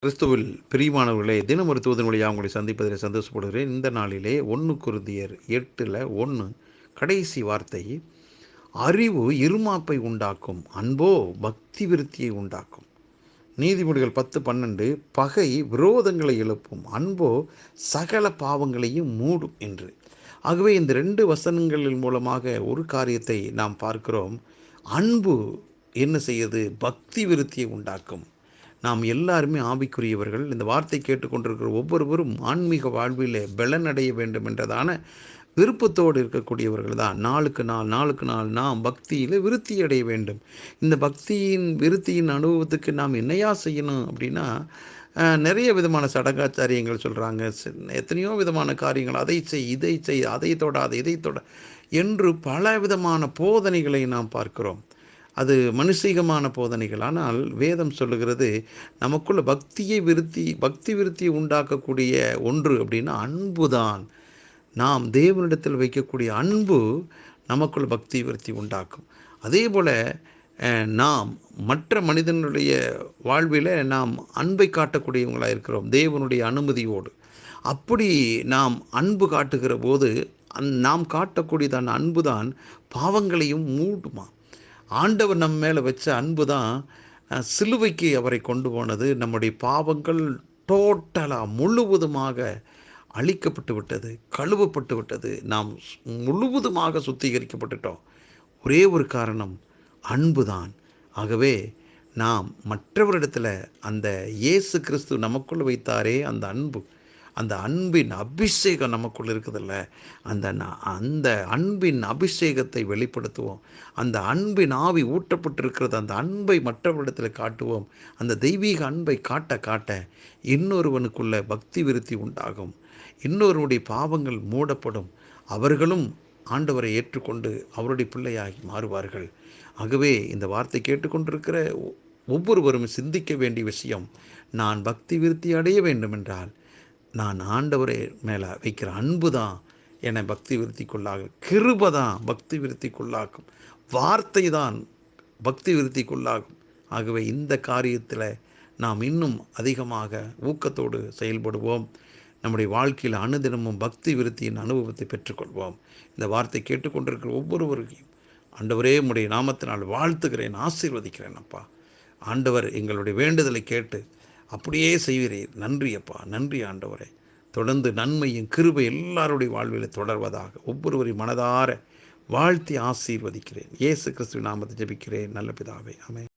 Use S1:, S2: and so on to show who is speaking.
S1: கிறிஸ்துவில் பிரியமானவர்களே, தினம் ஒரு தூதன் வழியாக உங்களை சந்திப்பதில் சந்தோஷப்படுகிறேன். இந்த நாளிலே 1 கொரிந்தியர் 8:1 கடைசி வார்த்தை, அறிவு இருமாப்பை உண்டாக்கும், அன்போ பக்தி விருத்தியை உண்டாக்கும். நீதிமொழிகள் 10:12 பகை விரோதங்களை எழுப்பும், அன்போ சகல பாவங்களையும் மூடும் என்று. ஆகவே இந்த 2 வசனங்களின் மூலமாக ஒரு காரியத்தை நாம் பார்க்கிறோம். அன்பு என்ன செய்யுது? பக்தி விருத்தியை உண்டாக்கும். நாம் எல்லாருமே ஆவிக்குரியவர்கள். இந்த வார்த்தை கேட்டுக்கொண்டிருக்கிற ஒவ்வொருவரும் ஆன்மீக வாழ்விலே பலனடைய வேண்டும் என்றதான விருப்பத்தோடு இருக்கக்கூடியவர்கள் தான். நாளுக்கு நாள் நாம் பக்தியில் விருத்தி அடைய வேண்டும். இந்த விருத்தியின் அனுபவத்துக்கு நாம் என்னையா செய்யணும் அப்படின்னா, நிறைய விதமான சடங்காச்சாரியங்கள் சொல்கிறாங்க. எத்தனையோ விதமான காரியங்கள், அதை செய், இதை செய், அதை தொடாது, இதை தொட என்று பல விதமான போதனைகளை நாம் பார்க்கிறோம். அது மனுஷீகமான போதனைகள். ஆனால் வேதம் சொல்லுகிறது, நமக்குள்ள பக்தி விருத்தியை உண்டாக்கக்கூடிய ஒன்று அப்படின்னா அன்பு தான். நாம் தேவனிடத்தில் வைக்கக்கூடிய அன்பு நமக்குள்ள பக்தி விருத்தி உண்டாக்கும். அதே போல் நாம் மற்ற மனிதனுடைய வாழ்வில் நாம் அன்பை காட்டக்கூடியவங்களாக இருக்கிறோம், தேவனுடைய அனுமதியோடு. அப்படி நாம் அன்பு காட்டுகிற போது நாம் காட்டக்கூடியதான அன்பு தான் பாவங்களையும் மூடுமா. ஆண்டவர் நம்ம மேலே வச்ச அன்பு தான் சிலுவைக்கு அவரை கொண்டு போனது. நம்முடைய பாவங்கள் டோட்டலாக முழுவதுமாக அழிக்கப்பட்டு விட்டது, கழுவப்பட்டு விட்டது. நாம் முழுவதுமாக சுத்திகரிக்கப்பட்டுட்டோம். ஒரே ஒரு காரணம், அன்பு தான். ஆகவே நாம் மற்றவரிடத்தில் அந்த இயேசு கிறிஸ்து நமக்குள் வைத்தாரே அந்த அன்பின் அபிஷேகம் நமக்குள் இருக்குதில்ல, அந்த அன்பின் அபிஷேகத்தை வெளிப்படுத்துவோம். அந்த அன்பின் ஆவி ஊட்டப்பட்டிருக்கிறது, அந்த அன்பை மற்றவரிடத்தில் காட்டுவோம். அந்த தெய்வீக அன்பை காட்ட காட்ட இன்னொருவனுக்குள்ள பக்தி விருத்தி உண்டாகும். இன்னொருவனுடைய பாவங்கள் மூடப்படும். அவர்களும் ஆண்டவரை ஏற்றுக்கொண்டு அவருடைய பிள்ளையாகி மாறுவார்கள். ஆகவே இந்த வார்த்தை கேட்டுக்கொண்டிருக்கிற ஒவ்வொருவரும் சிந்திக்க வேண்டிய விஷயம், நான் பக்தி விருத்தி அடைய வேண்டும் என்றால் நான் ஆண்டவரே மேலே வைக்கிற அன்பு தான் என்னை பக்தி விருத்திக்குள்ளாகும். கிருபை தான் பக்தி விருத்திக்குள்ளாக்கும். வார்த்தை தான் பக்தி விருத்திக்குள்ளாகும். ஆகவே இந்த காரியத்தில் நாம் இன்னும் அதிகமாக ஊக்கத்தோடு செயல்படுவோம். நம்முடைய வாழ்க்கையில் அனுதினமும் பக்தி விருத்தியின் அனுபவத்தை பெற்றுக்கொள்வோம். இந்த வார்த்தை கேட்டுக்கொண்டிருக்கிற ஒவ்வொருவரையும் ஆண்டவரே உம்முடைய நாமத்தினால் வாழ்த்துகிறேன், ஆசீர்வதிக்கிறேன். அப்பா, ஆண்டவர் எங்களுடைய வேண்டுதலை கேட்டு அப்படியே செய்கிறீர். நன்றி அப்பா, நன்றி ஆண்டவரே. தொடர்ந்து நன்மையும் கிருபை எல்லாருடைய வாழ்வில் தொடர்வதாக ஒவ்வொருவரையும் மனதார வாழ்த்தி ஆசீர்வதிக்கிறேன். இயேசு கிறிஸ்துவின் நாமத்தை ஜெபிக்கிறேன் நல்ல பிதாவே, ஆமென்.